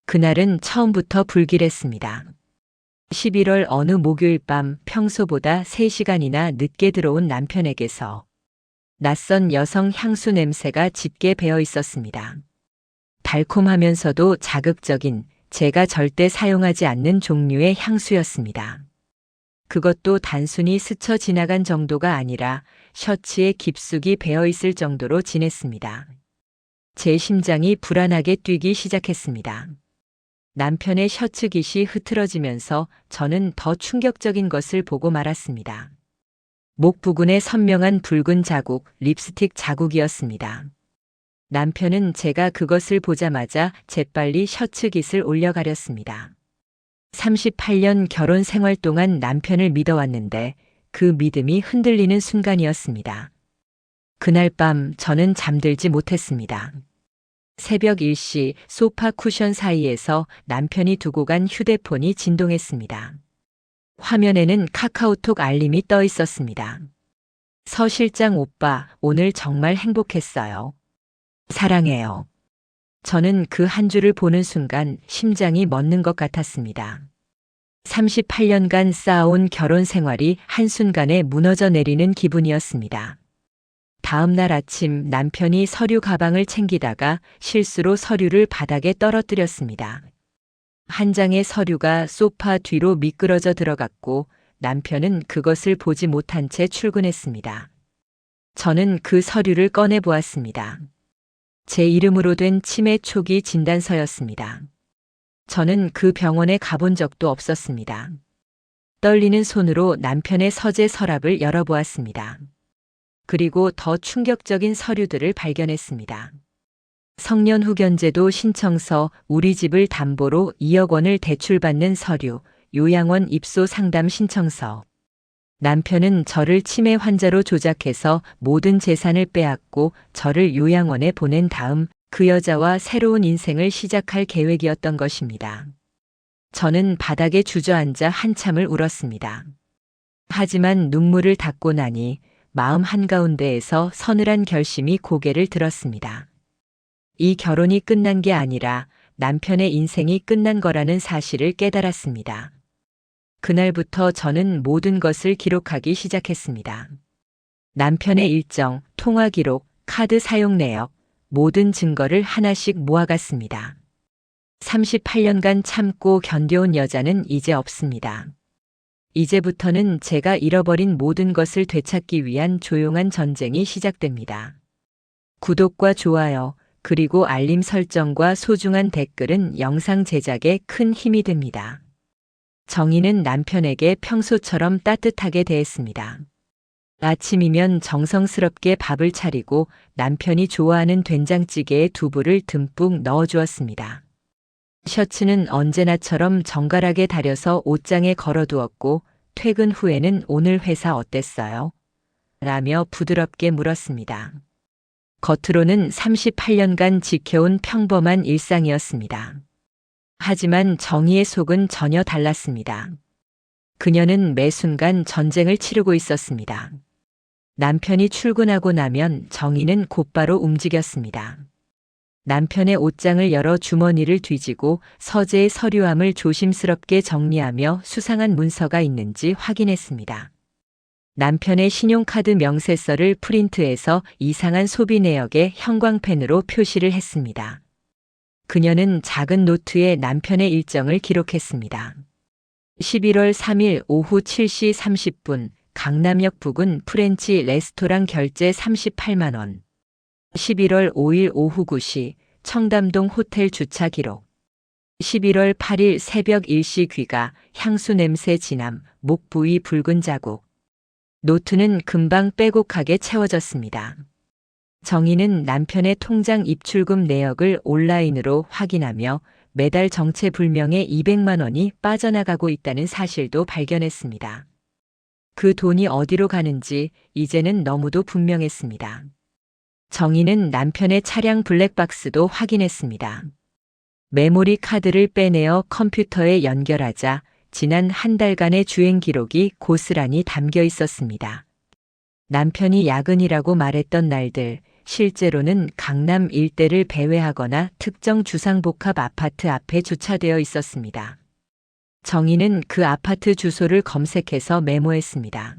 그날은 처음부터 불길했습니다. 11월 어느 목요일 밤 평소보다 3시간이나 늦게 들어온 남편에게서 낯선 여성 향수 냄새가 짙게 배어 있었습니다. 달콤하면서도 자극적인, 제가 절대 사용하지 않는 종류의 향수였습니다. 그것도 단순히 스쳐 지나간 정도가 아니라 셔츠에 깊숙이 배어 있을 정도로 진했습니다. 제 심장이 불안하게 뛰기 시작했습니다. 남편의 셔츠 깃이 흐트러지면서 저는 더 충격적인 것을 보고 말았습니다. 목 부근에 선명한 붉은 자국, 립스틱 자국이었습니다. 남편은 제가 그것을 보자마자 재빨리 셔츠 깃을 올려가렸습니다. 38년 결혼 생활 동안 남편을 믿어왔는데 그 믿음이 흔들리는 순간이었습니다. 그날 밤 저는 잠들지 못했습니다. 새벽 1시 소파 쿠션 사이에서 남편이 두고 간 휴대폰이 진동했습니다. 화면에는 카카오톡 알림이 떠 있었습니다. 서 실장 오빠, 오늘 정말 행복했어요. 사랑해요. 저는 그 한 줄을 보는 순간 심장이 멎는 것 같았습니다. 38년간 쌓아온 결혼 생활이 한순간에 무너져 내리는 기분이었습니다. 다음 날 아침 남편이 서류 가방을 챙기다가 실수로 서류를 바닥에 떨어뜨렸습니다. 한 장의 서류가 소파 뒤로 미끄러져 들어갔고 남편은 그것을 보지 못한 채 출근했습니다. 저는 그 서류를 꺼내 보았습니다. 제 이름으로 된 치매 초기 진단서였습니다. 저는 그 병원에 가본 적도 없었습니다. 떨리는 손으로 남편의 서재 서랍을 열어보았습니다. 그리고 더 충격적인 서류들을 발견했습니다. 성년 후견제도 신청서, 우리 집을 담보로 2억 원을 대출받는 서류, 요양원 입소 상담 신청서. 남편은 저를 치매 환자로 조작해서 모든 재산을 빼앗고 저를 요양원에 보낸 다음 그 여자와 새로운 인생을 시작할 계획이었던 것입니다. 저는 바닥에 주저앉아 한참을 울었습니다. 하지만 눈물을 닦고 나니 마음 한가운데에서 서늘한 결심이 고개를 들었습니다. 이 결혼이 끝난 게 아니라 남편의 인생이 끝난 거라는 사실을 깨달았습니다. 그날부터 저는 모든 것을 기록하기 시작했습니다. 남편의 일정, 통화 기록, 카드 사용 내역, 모든 증거를 하나씩 모아갔습니다. 38년간 참고 견뎌온 여자는 이제 없습니다. 이제부터는 제가 잃어버린 모든 것을 되찾기 위한 조용한 전쟁이 시작됩니다. 구독과 좋아요, 그리고 알림 설정과 소중한 댓글은 영상 제작에 큰 힘이 됩니다. 정희는 남편에게 평소처럼 따뜻하게 대했습니다. 아침이면 정성스럽게 밥을 차리고 남편이 좋아하는 된장찌개에 두부를 듬뿍 넣어주었습니다. 셔츠는 언제나처럼 정갈하게 다려서 옷장에 걸어두었고 퇴근 후에는 오늘 회사 어땠어요? 라며 부드럽게 물었습니다. 겉으로는 38년간 지켜온 평범한 일상이었습니다. 하지만 정희의 속은 전혀 달랐습니다. 그녀는 매 순간 전쟁을 치르고 있었습니다. 남편이 출근하고 나면 정희는 곧바로 움직였습니다. 남편의 옷장을 열어 주머니를 뒤지고 서재의 서류함을 조심스럽게 정리하며 수상한 문서가 있는지 확인했습니다. 남편의 신용카드 명세서를 프린트해서 이상한 소비 내역에 형광펜으로 표시를 했습니다. 그녀는 작은 노트에 남편의 일정을 기록했습니다. 11월 3일 오후 7시 30분 강남역 부근 프렌치 레스토랑 결제 38만 원. 11월 5일 오후 9시 청담동 호텔 주차 기록. 11월 8일 새벽 1시 귀가 향수 냄새 진함, 목 부위 붉은 자국. 노트는 금방 빼곡하게 채워졌습니다. 정희는 남편의 통장 입출금 내역을 온라인으로 확인하며 매달 정체불명의 200만 원이 빠져나가고 있다는 사실도 발견했습니다. 그 돈이 어디로 가는지 이제는 너무도 분명했습니다. 정희는 남편의 차량 블랙박스도 확인했습니다. 메모리 카드를 빼내어 컴퓨터에 연결하자 지난 한 달간의 주행 기록이 고스란히 담겨 있었습니다. 남편이 야근이라고 말했던 날들, 실제로는 강남 일대를 배회하거나 특정 주상복합 아파트 앞에 주차되어 있었습니다. 정희는 그 아파트 주소를 검색해서 메모했습니다.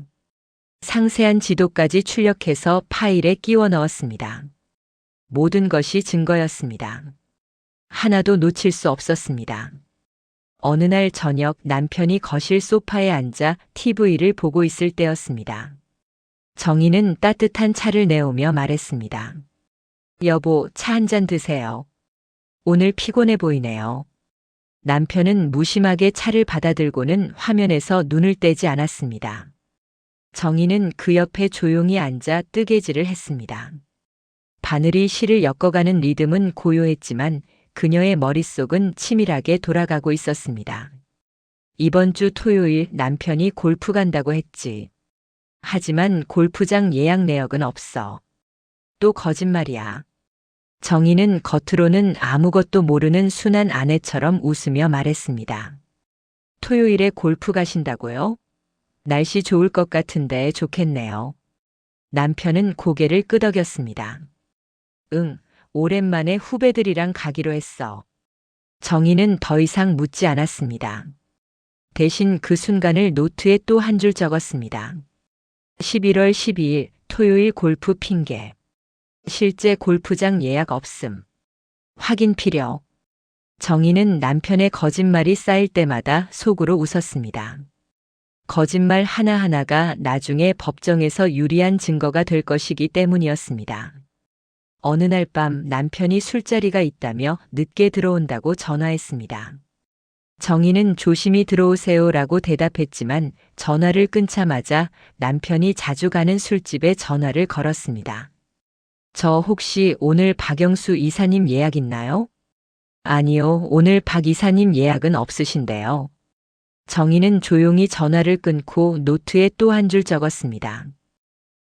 상세한 지도까지 출력해서 파일에 끼워 넣었습니다. 모든 것이 증거였습니다. 하나도 놓칠 수 없었습니다. 어느 날 저녁 남편이 거실 소파에 앉아 TV를 보고 있을 때였습니다. 정희는 따뜻한 차를 내오며 말했습니다. 여보, 차 한 잔 드세요. 오늘 피곤해 보이네요. 남편은 무심하게 차를 받아들고는 화면에서 눈을 떼지 않았습니다. 정희는 그 옆에 조용히 앉아 뜨개질을 했습니다. 바늘이 실을 엮어가는 리듬은 고요했지만 그녀의 머릿속은 치밀하게 돌아가고 있었습니다. 이번 주 토요일 남편이 골프 간다고 했지. 하지만 골프장 예약 내역은 없어. 또 거짓말이야. 정희는 겉으로는 아무것도 모르는 순한 아내처럼 웃으며 말했습니다. 토요일에 골프 가신다고요? 날씨 좋을 것 같은데 좋겠네요. 남편은 고개를 끄덕였습니다. 응, 오랜만에 후배들이랑 가기로 했어. 정희는 더 이상 묻지 않았습니다. 대신 그 순간을 노트에 또 한 줄 적었습니다. 11월 12일 토요일 골프 핑계. 실제 골프장 예약 없음. 확인 필요. 정희는 남편의 거짓말이 쌓일 때마다 속으로 웃었습니다. 거짓말 하나하나가 나중에 법정에서 유리한 증거가 될 것이기 때문이었습니다. 어느 날 밤 남편이 술자리가 있다며 늦게 들어온다고 전화했습니다. 정희는 조심히 들어오세요라고 대답했지만 전화를 끊자마자 남편이 자주 가는 술집에 전화를 걸었습니다. 저 혹시 오늘 박영수 이사님 예약 있나요? 아니요, 오늘 박 이사님 예약은 없으신데요. 정희는 조용히 전화를 끊고 노트에 또 한 줄 적었습니다.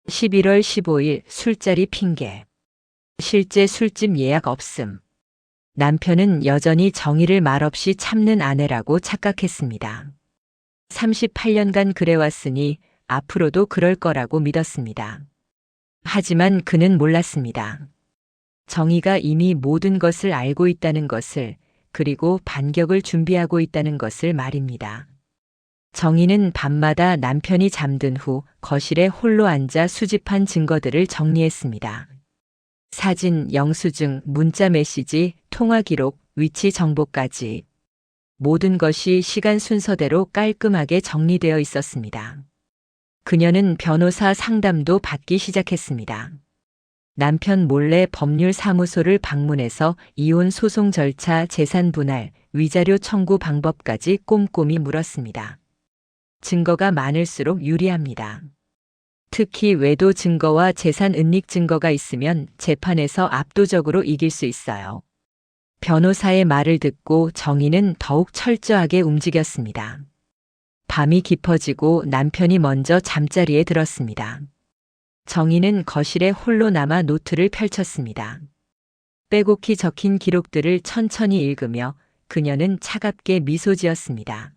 11월 15일 술자리 핑계. 실제 술집 예약 없음. 남편은 여전히 정희를 말없이 참는 아내라고 착각했습니다. 38년간 그래왔으니 앞으로도 그럴 거라고 믿었습니다. 하지만 그는 몰랐습니다. 정희가 이미 모든 것을 알고 있다는 것을, 그리고 반격을 준비하고 있다는 것을 말입니다. 정희는 밤마다 남편이 잠든 후 거실에 홀로 앉아 수집한 증거들을 정리했습니다. 사진, 영수증, 문자 메시지, 통화 기록, 위치 정보까지. 모든 것이 시간 순서대로 깔끔하게 정리되어 있었습니다. 그녀는 변호사 상담도 받기 시작했습니다. 남편 몰래 법률사무소를 방문해서 이혼 소송 절차, 재산 분할, 위자료 청구 방법까지 꼼꼼히 물었습니다. 증거가 많을수록 유리합니다. 특히 외도 증거와 재산 은닉 증거가 있으면 재판에서 압도적으로 이길 수 있어요. 변호사의 말을 듣고 정희는 더욱 철저하게 움직였습니다. 밤이 깊어지고 남편이 먼저 잠자리에 들었습니다. 정희는 거실에 홀로 남아 노트를 펼쳤습니다. 빼곡히 적힌 기록들을 천천히 읽으며 그녀는 차갑게 미소 지었습니다.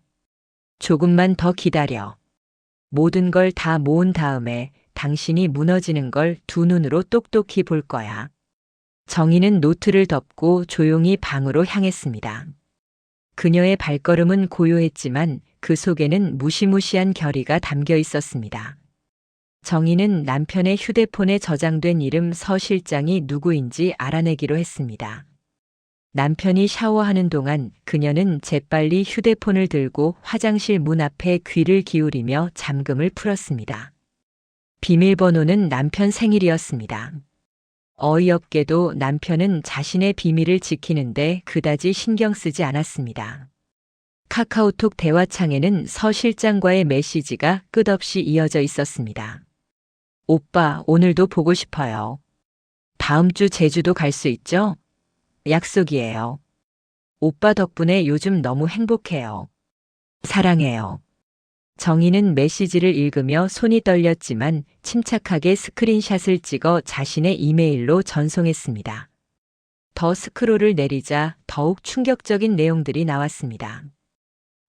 조금만 더 기다려. 모든 걸 다 모은 다음에 당신이 무너지는 걸 두 눈으로 똑똑히 볼 거야. 정희는 노트를 덮고 조용히 방으로 향했습니다. 그녀의 발걸음은 고요했지만 그 속에는 무시무시한 결의가 담겨 있었습니다. 정희는 남편의 휴대폰에 저장된 이름 서 실장이 누구인지 알아내기로 했습니다. 남편이 샤워하는 동안 그녀는 재빨리 휴대폰을 들고 화장실 문 앞에 귀를 기울이며 잠금을 풀었습니다. 비밀번호는 남편 생일이었습니다. 어이없게도 남편은 자신의 비밀을 지키는데 그다지 신경 쓰지 않았습니다. 카카오톡 대화창에는 서 실장과의 메시지가 끝없이 이어져 있었습니다. 오빠, 오늘도 보고 싶어요. 다음 주 제주도 갈 수 있죠? 약속이에요. 오빠 덕분에 요즘 너무 행복해요. 사랑해요. 정희는 메시지를 읽으며 손이 떨렸지만 침착하게 스크린샷을 찍어 자신의 이메일로 전송했습니다. 더 스크롤을 내리자 더욱 충격적인 내용들이 나왔습니다.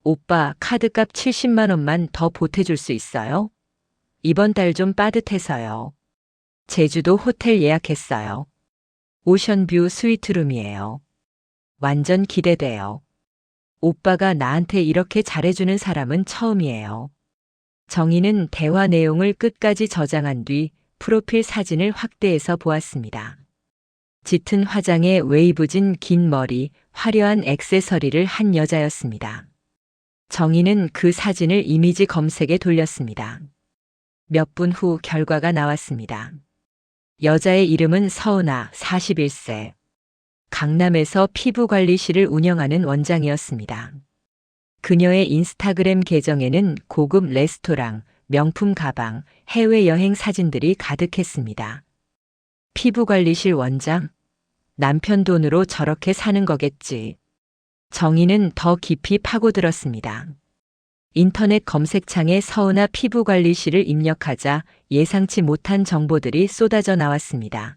오빠, 카드값 70만 원만 더 보태줄 수 있어요? 이번 달 좀 빠듯해서요. 제주도 호텔 예약했어요. 오션뷰 스위트룸이에요. 완전 기대돼요. 오빠가 나한테 이렇게 잘해주는 사람은 처음이에요. 정희는 대화 내용을 끝까지 저장한 뒤 프로필 사진을 확대해서 보았습니다. 짙은 화장에 웨이브진 긴 머리, 화려한 액세서리를 한 여자였습니다. 정희는 그 사진을 이미지 검색에 돌렸습니다. 몇 분 후 결과가 나왔습니다. 여자의 이름은 서은아, 41세. 강남에서 피부관리실을 운영하는 원장이었습니다. 그녀의 인스타그램 계정에는 고급 레스토랑, 명품 가방, 해외여행 사진들이 가득했습니다. 피부관리실 원장? 남편 돈으로 저렇게 사는 거겠지. 정희는 더 깊이 파고들었습니다. 인터넷 검색창에 서은아 피부관리실을 입력하자 예상치 못한 정보들이 쏟아져 나왔습니다.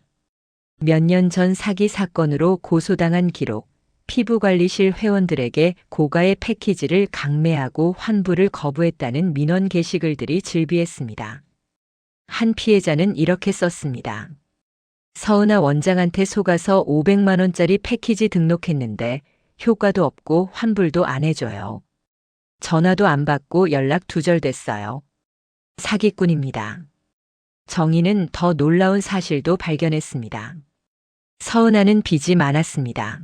몇 년 전 사기 사건으로 고소당한 기록, 피부관리실 회원들에게 고가의 패키지를 강매하고 환불을 거부했다는 민원 게시글들이 즐비했습니다. 한 피해자는 이렇게 썼습니다. 서은아 원장한테 속아서 500만 원짜리 패키지 등록했는데 효과도 없고 환불도 안 해줘요. 전화도 안 받고 연락 두절됐어요. 사기꾼입니다. 정희는 더 놀라운 사실도 발견했습니다. 서은아는 빚이 많았습니다.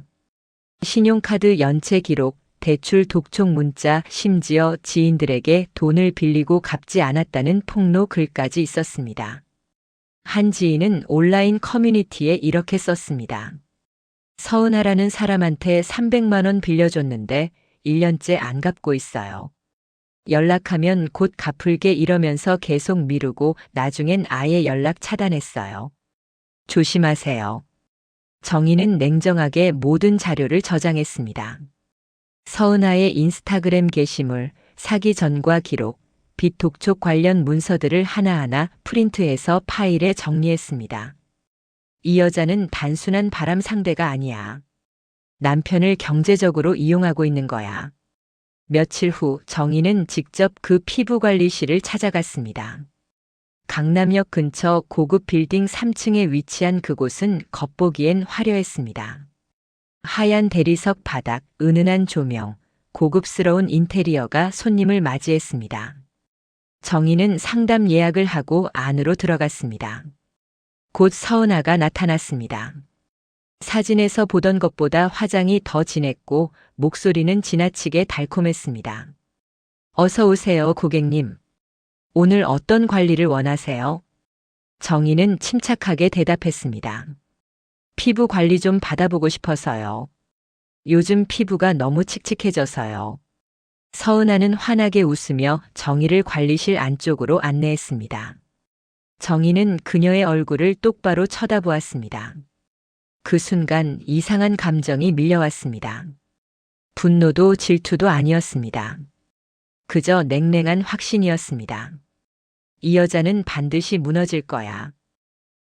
신용카드 연체 기록, 대출 독촉 문자, 심지어 지인들에게 돈을 빌리고 갚지 않았다는 폭로 글까지 있었습니다. 한 지인은 온라인 커뮤니티에 이렇게 썼습니다. 서은아라는 사람한테 300만 원 빌려줬는데 1년째 안 갚고 있어요. 연락하면 곧 갚을게 이러면서 계속 미루고 나중엔 아예 연락 차단했어요. 조심하세요. 정희는 냉정하게 모든 자료를 저장했습니다. 서은아의 인스타그램 게시물, 사기 전과 기록, 빚 독촉 관련 문서들을 하나하나 프린트해서 파일에 정리했습니다. 이 여자는 단순한 바람 상대가 아니야. 남편을 경제적으로 이용하고 있는 거야. 며칠 후 정희는 직접 그 피부관리실을 찾아갔습니다. 강남역 근처 고급 빌딩 3층에 위치한 그곳은 겉보기엔 화려했습니다. 하얀 대리석 바닥, 은은한 조명, 고급스러운 인테리어가 손님을 맞이했습니다. 정희는 상담 예약을 하고 안으로 들어갔습니다. 곧 서은아가 나타났습니다. 사진에서 보던 것보다 화장이 더 진했고 목소리는 지나치게 달콤했습니다. 어서 오세요, 고객님. 오늘 어떤 관리를 원하세요? 정희는 침착하게 대답했습니다. 피부 관리 좀 받아보고 싶어서요. 요즘 피부가 너무 칙칙해져서요. 서은아는 환하게 웃으며 정희를 관리실 안쪽으로 안내했습니다. 정희는 그녀의 얼굴을 똑바로 쳐다보았습니다. 그 순간 이상한 감정이 밀려왔습니다. 분노도 질투도 아니었습니다. 그저 냉랭한 확신이었습니다. 이 여자는 반드시 무너질 거야.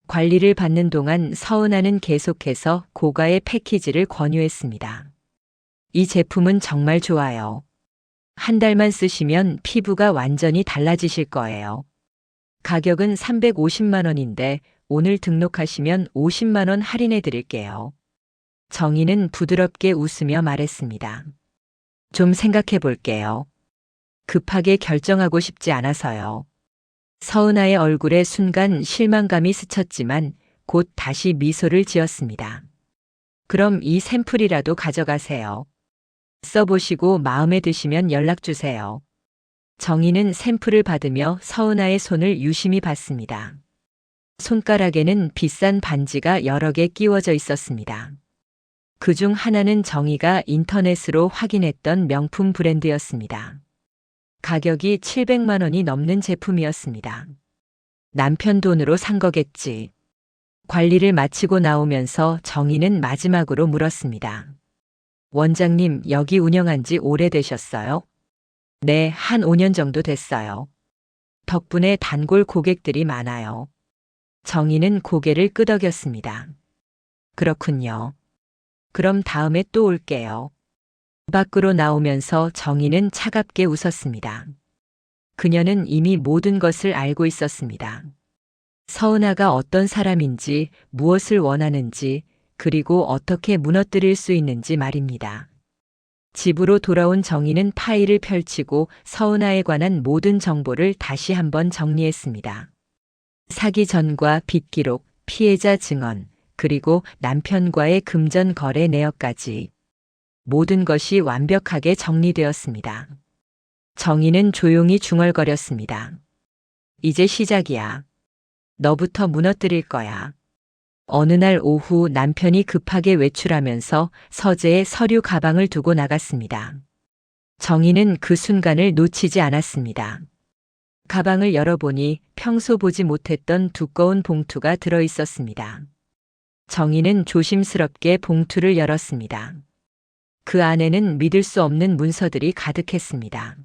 관리를 받는 동안 서은아는 계속해서 고가의 패키지를 권유했습니다. 이 제품은 정말 좋아요. 한 달만 쓰시면 피부가 완전히 달라지실 거예요. 가격은 350만 원인데 오늘 등록하시면 50만 원 할인해 드릴게요. 정희는 부드럽게 웃으며 말했습니다. 좀 생각해 볼게요. 급하게 결정하고 싶지 않아서요. 서은아의 얼굴에 순간 실망감이 스쳤지만 곧 다시 미소를 지었습니다. 그럼 이 샘플이라도 가져가세요. 써보시고 마음에 드시면 연락 주세요. 정희는 샘플을 받으며 서은아의 손을 유심히 봤습니다. 손가락에는 비싼 반지가 여러 개 끼워져 있었습니다. 그중 하나는 정희가 인터넷으로 확인했던 명품 브랜드였습니다. 가격이 700만 원이 넘는 제품이었습니다. 남편 돈으로 산 거겠지. 관리를 마치고 나오면서 정희는 마지막으로 물었습니다. 원장님, 여기 운영한 지 오래되셨어요? 네, 한 5년 정도 됐어요. 덕분에 단골 고객들이 많아요. 정희는 고개를 끄덕였습니다. 그렇군요. 그럼 다음에 또 올게요. 밖으로 나오면서 정희는 차갑게 웃었습니다. 그녀는 이미 모든 것을 알고 있었습니다. 서은아가 어떤 사람인지, 무엇을 원하는지, 그리고 어떻게 무너뜨릴 수 있는지 말입니다. 집으로 돌아온 정희는 파일을 펼치고 서은아에 관한 모든 정보를 다시 한번 정리했습니다. 사기 전과 빚 기록, 피해자 증언, 그리고 남편과의 금전 거래 내역까지 모든 것이 완벽하게 정리되었습니다. 정희는 조용히 중얼거렸습니다. 이제 시작이야. 너부터 무너뜨릴 거야. 어느 날 오후 남편이 급하게 외출하면서 서재에 서류 가방을 두고 나갔습니다. 정희는 그 순간을 놓치지 않았습니다. 가방을 열어보니 평소 보지 못했던 두꺼운 봉투가 들어 있었습니다. 정희는 조심스럽게 봉투를 열었습니다. 그 안에는 믿을 수 없는 문서들이 가득했습니다.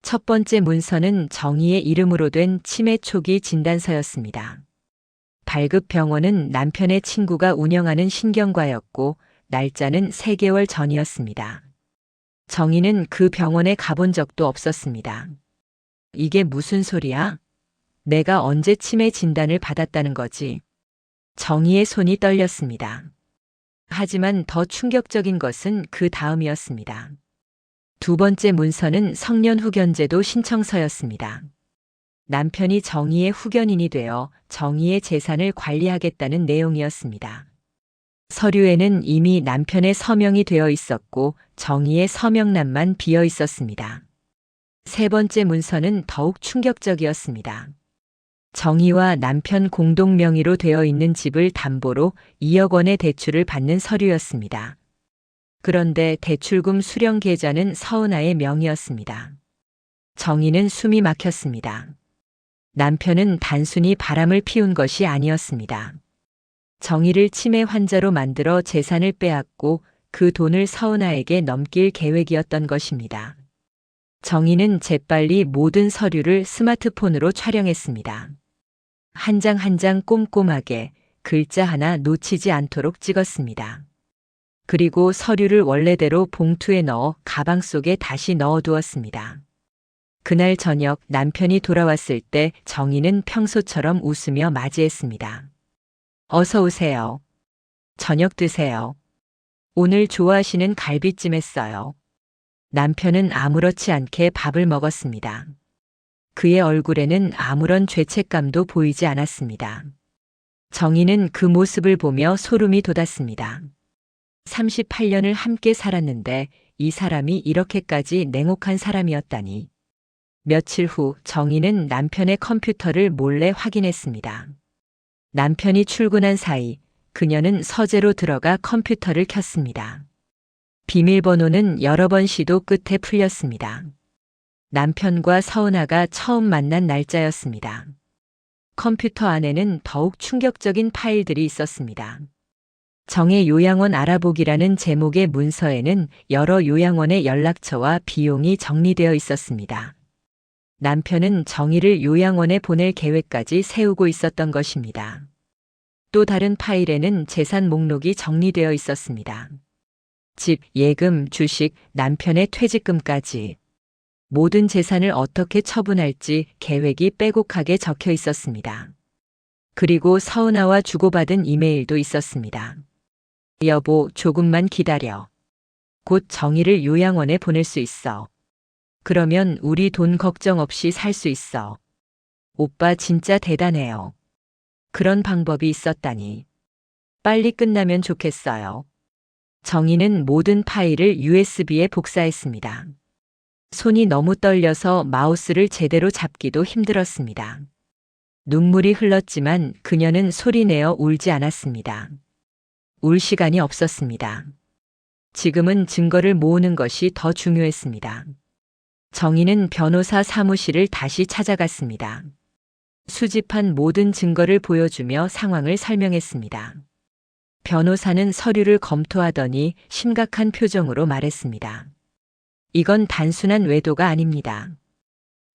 첫 번째 문서는 정희의 이름으로 된 치매 초기 진단서였습니다. 발급 병원은 남편의 친구가 운영하는 신경과였고 날짜는 3개월 전이었습니다. 정희는 그 병원에 가본 적도 없었습니다. 이게 무슨 소리야? 내가 언제 치매 진단을 받았다는 거지? 정희의 손이 떨렸습니다. 하지만 더 충격적인 것은 그 다음이었습니다. 두 번째 문서는 성년 후견제도 신청서였습니다. 남편이 정희의 후견인이 되어 정희의 재산을 관리하겠다는 내용이었습니다. 서류에는 이미 남편의 서명이 되어 있었고 정희의 서명란만 비어 있었습니다. 세 번째 문서는 더욱 충격적이었습니다. 정희와 남편 공동 명의로 되어 있는 집을 담보로 2억 원의 대출을 받는 서류였습니다. 그런데 대출금 수령 계좌는 서은아의 명의였습니다. 정희는 숨이 막혔습니다. 남편은 단순히 바람을 피운 것이 아니었습니다. 정희를 치매 환자로 만들어 재산을 빼앗고 그 돈을 서은아에게 넘길 계획이었던 것입니다. 정희는 재빨리 모든 서류를 스마트폰으로 촬영했습니다. 한 장 한 장 꼼꼼하게 글자 하나 놓치지 않도록 찍었습니다. 그리고 서류를 원래대로 봉투에 넣어 가방 속에 다시 넣어두었습니다. 그날 저녁 남편이 돌아왔을 때 정희는 평소처럼 웃으며 맞이했습니다. 어서 오세요. 저녁 드세요. 오늘 좋아하시는 갈비찜 했어요. 남편은 아무렇지 않게 밥을 먹었습니다. 그의 얼굴에는 아무런 죄책감도 보이지 않았습니다. 정희는 그 모습을 보며 소름이 돋았습니다. 38년을 함께 살았는데 이 사람이 이렇게까지 냉혹한 사람이었다니. 며칠 후 정희는 남편의 컴퓨터를 몰래 확인했습니다. 남편이 출근한 사이 그녀는 서재로 들어가 컴퓨터를 켰습니다. 비밀번호는 여러 번 시도 끝에 풀렸습니다. 남편과 서은아가 처음 만난 날짜였습니다. 컴퓨터 안에는 더욱 충격적인 파일들이 있었습니다. 정의 요양원 알아보기라는 제목의 문서에는 여러 요양원의 연락처와 비용이 정리되어 있었습니다. 남편은 정희를 요양원에 보낼 계획까지 세우고 있었던 것입니다. 또 다른 파일에는 재산 목록이 정리되어 있었습니다. 집, 예금, 주식, 남편의 퇴직금까지. 모든 재산을 어떻게 처분할지 계획이 빼곡하게 적혀 있었습니다. 그리고 서은아와 주고받은 이메일도 있었습니다. 여보, 조금만 기다려. 곧 정희를 요양원에 보낼 수 있어. 그러면 우리 돈 걱정 없이 살 수 있어. 오빠 진짜 대단해요. 그런 방법이 있었다니. 빨리 끝나면 좋겠어요. 정희는 모든 파일을 USB에 복사했습니다. 손이 너무 떨려서 마우스를 제대로 잡기도 힘들었습니다. 눈물이 흘렀지만 그녀는 소리내어 울지 않았습니다. 울 시간이 없었습니다. 지금은 증거를 모으는 것이 더 중요했습니다. 정희는 변호사 사무실을 다시 찾아갔습니다. 수집한 모든 증거를 보여주며 상황을 설명했습니다. 변호사는 서류를 검토하더니 심각한 표정으로 말했습니다. 이건 단순한 외도가 아닙니다.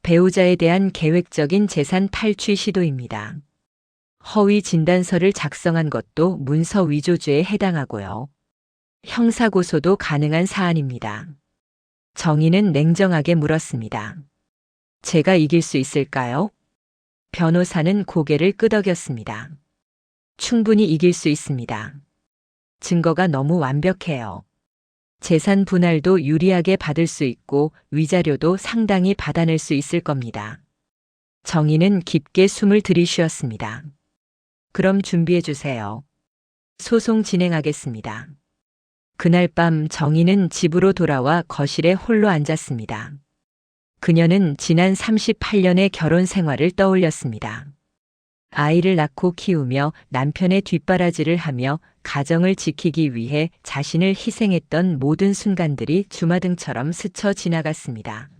배우자에 대한 계획적인 재산 탈취 시도입니다. 허위 진단서를 작성한 것도 문서 위조죄에 해당하고요. 형사고소도 가능한 사안입니다. 정희는 냉정하게 물었습니다. 제가 이길 수 있을까요? 변호사는 고개를 끄덕였습니다. 충분히 이길 수 있습니다. 증거가 너무 완벽해요. 재산 분할도 유리하게 받을 수 있고 위자료도 상당히 받아낼 수 있을 겁니다. 정희는 깊게 숨을 들이쉬었습니다. 그럼 준비해 주세요. 소송 진행하겠습니다. 그날 밤 정희는 집으로 돌아와 거실에 홀로 앉았습니다. 그녀는 지난 38년의 결혼 생활을 떠올렸습니다. 아이를 낳고 키우며 남편의 뒷바라지를 하며 가정을 지키기 위해 자신을 희생했던 모든 순간들이 주마등처럼 스쳐 지나갔습니다.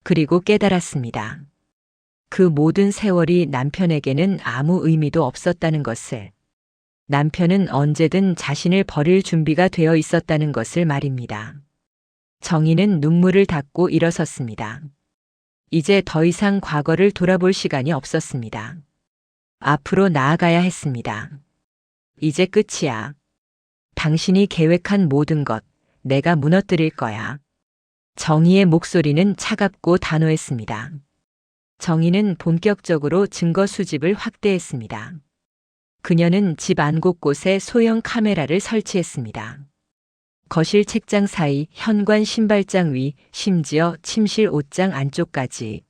그리고 깨달았습니다. 그 모든 세월이 남편에게는 아무 의미도 없었다는 것을. 남편은 언제든 자신을 버릴 준비가 되어 있었다는 것을 말입니다. 정희는 눈물을 닦고 일어섰습니다. 이제 더 이상 과거를 돌아볼 시간이 없었습니다. 앞으로 나아가야 했습니다. 이제 끝이야. 당신이 계획한 모든 것, 내가 무너뜨릴 거야. 정희의 목소리는 차갑고 단호했습니다. 정희는 본격적으로 증거 수집을 확대했습니다. 그녀는 집 안 곳곳에 소형 카메라를 설치했습니다. 거실 책장 사이, 현관 신발장 위, 심지어 침실 옷장 안쪽까지.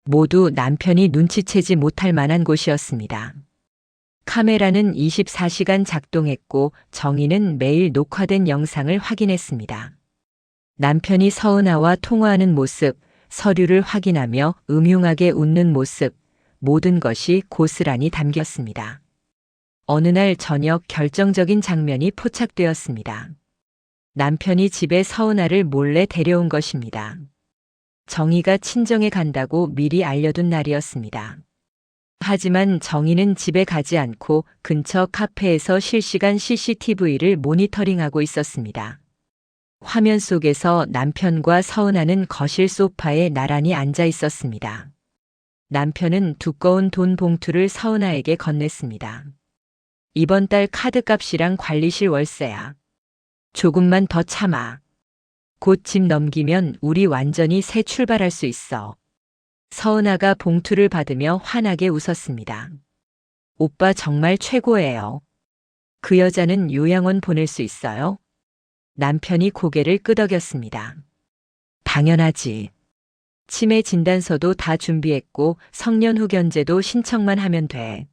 모두 남편이 눈치채지 못할 만한 곳이었습니다. 카메라는 24시간 작동했고 정희는 매일 녹화된 영상을 확인했습니다. 남편이 서은아와 통화하는 모습, 서류를 확인하며 음흉하게 웃는 모습, 모든 것이 고스란히 담겼습니다. 어느 날 저녁 결정적인 장면이 포착되었습니다. 남편이 집에 서은아를 몰래 데려온 것입니다. 정희가 친정에 간다고 미리 알려둔 날이었습니다. 하지만 정희는 집에 가지 않고 근처 카페에서 실시간 CCTV를 모니터링하고 있었습니다. 화면 속에서 남편과 서은아는 거실 소파에 나란히 앉아 있었습니다. 남편은 두꺼운 돈 봉투를 서은아에게 건넸습니다. 이번 달 카드값이랑 관리실 월세야. 조금만 더 참아. 곧 집 넘기면 우리 완전히 새 출발할 수 있어. 서은아가 봉투를 받으며 환하게 웃었습니다. 오빠 정말 최고예요. 그 여자는 요양원 보낼 수 있어요? 남편이 고개를 끄덕였습니다. 당연하지. 치매 진단서도 다 준비했고 성년 후 견제도 신청만 하면 돼.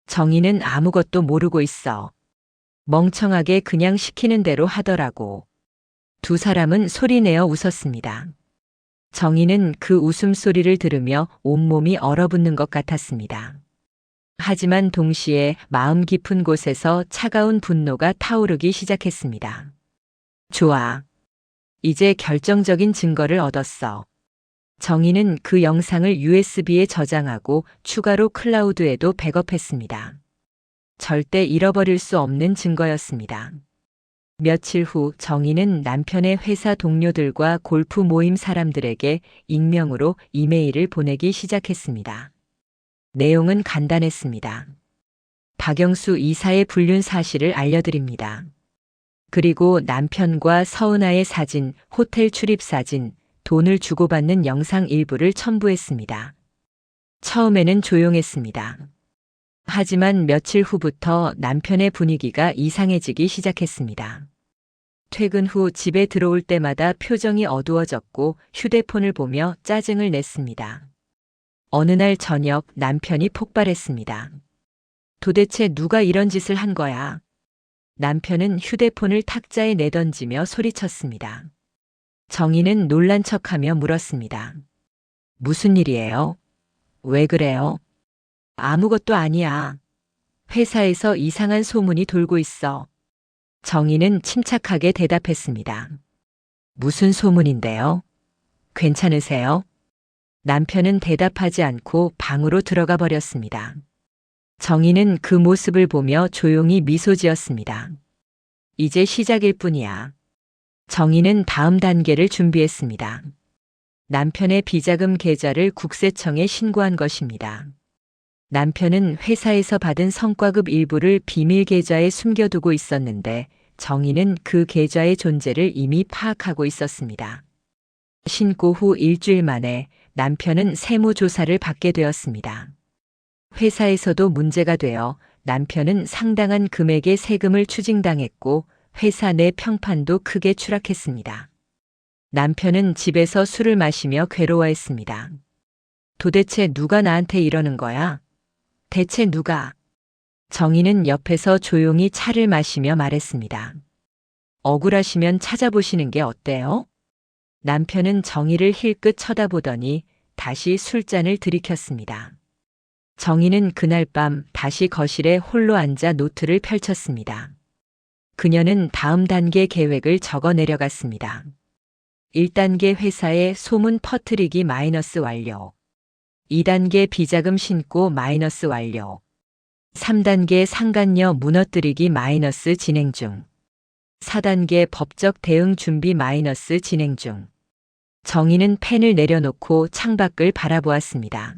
정희는 아무것도 모르고 있어. 멍청하게 그냥 시키는 대로 하더라고. 두 사람은 소리내어 웃었습니다. 정희는 그 웃음소리를 들으며 온몸이 얼어붙는 것 같았습니다. 하지만 동시에 마음 깊은 곳에서 차가운 분노가 타오르기 시작했습니다. 좋아. 이제 결정적인 증거를 얻었어. 정희는 그 영상을 USB에 저장하고 추가로 클라우드에도 백업했습니다. 절대 잃어버릴 수 없는 증거였습니다. 며칠 후 정희는 남편의 회사 동료들과 골프 모임 사람들에게 익명으로 이메일을 보내기 시작했습니다. 내용은 간단했습니다. 박영수 이사의 불륜 사실을 알려드립니다. 그리고 남편과 서은아의 사진, 호텔 출입 사진, 돈을 주고받는 영상 일부를 첨부했습니다. 처음에는 조용했습니다. 하지만 며칠 후부터 남편의 분위기가 이상해지기 시작했습니다. 퇴근 후 집에 들어올 때마다 표정이 어두워졌고 휴대폰을 보며 짜증을 냈습니다. 어느 날 저녁 남편이 폭발했습니다. 도대체 누가 이런 짓을 한 거야? 남편은 휴대폰을 탁자에 내던지며 소리쳤습니다. 정희는 놀란 척하며 물었습니다. 무슨 일이에요? 왜 그래요? 아무것도 아니야. 회사에서 이상한 소문이 돌고 있어. 정희는 침착하게 대답했습니다. 무슨 소문인데요? 괜찮으세요? 남편은 대답하지 않고 방으로 들어가 버렸습니다. 정희는 그 모습을 보며 조용히 미소 지었습니다. 이제 시작일 뿐이야. 정희는 다음 단계를 준비했습니다. 남편의 비자금 계좌를 국세청에 신고한 것입니다. 남편은 회사에서 받은 성과급 일부를 비밀 계좌에 숨겨두고 있었는데 정희는 그 계좌의 존재를 이미 파악하고 있었습니다. 신고 후 일주일 만에 남편은 세무조사를 받게 되었습니다. 회사에서도 문제가 되어 남편은 상당한 금액의 세금을 추징당했고 회사 내 평판도 크게 추락했습니다. 남편은 집에서 술을 마시며 괴로워했습니다. 도대체 누가 나한테 이러는 거야? 대체 누가? 정희는 옆에서 조용히 차를 마시며 말했습니다. 억울하시면 찾아보시는 게 어때요? 남편은 정희를 힐끗 쳐다보더니 다시 술잔을 들이켰습니다. 정희는 그날 밤 다시 거실에 홀로 앉아 노트를 펼쳤습니다. 그녀는 다음 단계 계획을 적어 내려갔습니다. 1단계 회사에 소문 퍼뜨리기 마이너스 완료. 2단계 비자금 신고 마이너스 완료. 3단계 상간녀 무너뜨리기 마이너스 진행 중. 4단계 법적 대응 준비 마이너스 진행 중. 정희는 펜을 내려놓고 창밖을 바라보았습니다.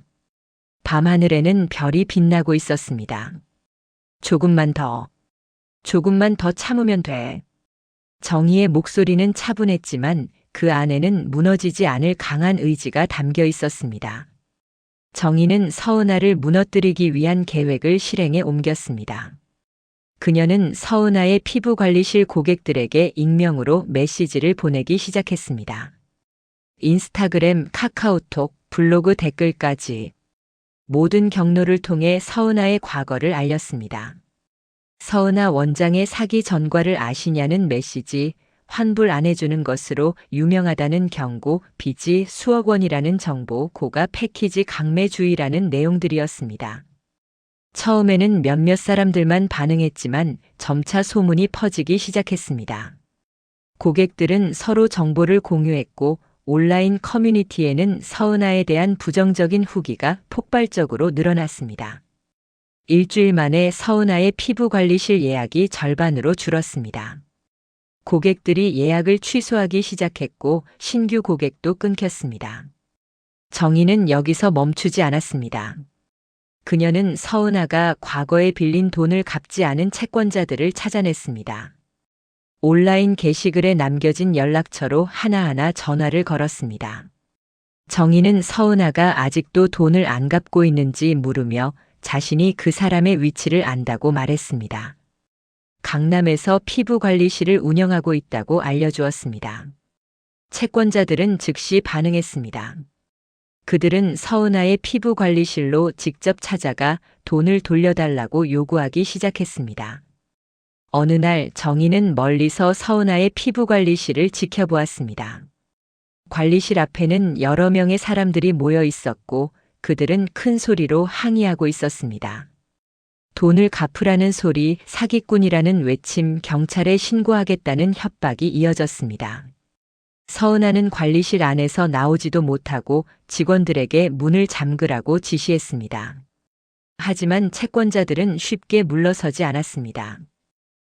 밤하늘에는 별이 빛나고 있었습니다. 조금만 더 참으면 돼. 정희의 목소리는 차분했지만 그 안에는 무너지지 않을 강한 의지가 담겨 있었습니다. 정희는 서은아를 무너뜨리기 위한 계획을 실행에 옮겼습니다. 그녀는 서은아의 피부관리실 고객들에게 익명으로 메시지를 보내기 시작했습니다. 인스타그램, 카카오톡, 블로그 댓글까지 모든 경로를 통해 서은아의 과거를 알렸습니다. 서은아 원장의 사기 전과를 아시냐는 메시지, 환불 안 해주는 것으로 유명하다는 경고, 빚이 수억 원이라는 정보, 고가 패키지 강매주의라는 내용들이었습니다. 처음에는 몇몇 사람들만 반응했지만 점차 소문이 퍼지기 시작했습니다. 고객들은 서로 정보를 공유했고 온라인 커뮤니티에는 서은아에 대한 부정적인 후기가 폭발적으로 늘어났습니다. 일주일 만에 서은아의 피부관리실 예약이 절반으로 줄었습니다. 고객들이 예약을 취소하기 시작했고 신규 고객도 끊겼습니다. 정희는 여기서 멈추지 않았습니다. 그녀는 서은아가 과거에 빌린 돈을 갚지 않은 채권자들을 찾아냈습니다. 온라인 게시글에 남겨진 연락처로 하나하나 전화를 걸었습니다. 정희는 서은아가 아직도 돈을 안 갚고 있는지 물으며 자신이 그 사람의 위치를 안다고 말했습니다. 강남에서 피부관리실을 운영하고 있다고 알려주었습니다. 채권자들은 즉시 반응했습니다. 그들은 서은아의 피부관리실로 직접 찾아가 돈을 돌려달라고 요구하기 시작했습니다. 어느 날 정희는 멀리서 서은아의 피부관리실을 지켜보았습니다. 관리실 앞에는 여러 명의 사람들이 모여 있었고 그들은 큰 소리로 항의하고 있었습니다. 돈을 갚으라는 소리, 사기꾼이라는 외침, 경찰에 신고하겠다는 협박이 이어졌습니다. 서은아는 관리실 안에서 나오지도 못하고 직원들에게 문을 잠그라고 지시했습니다. 하지만 채권자들은 쉽게 물러서지 않았습니다.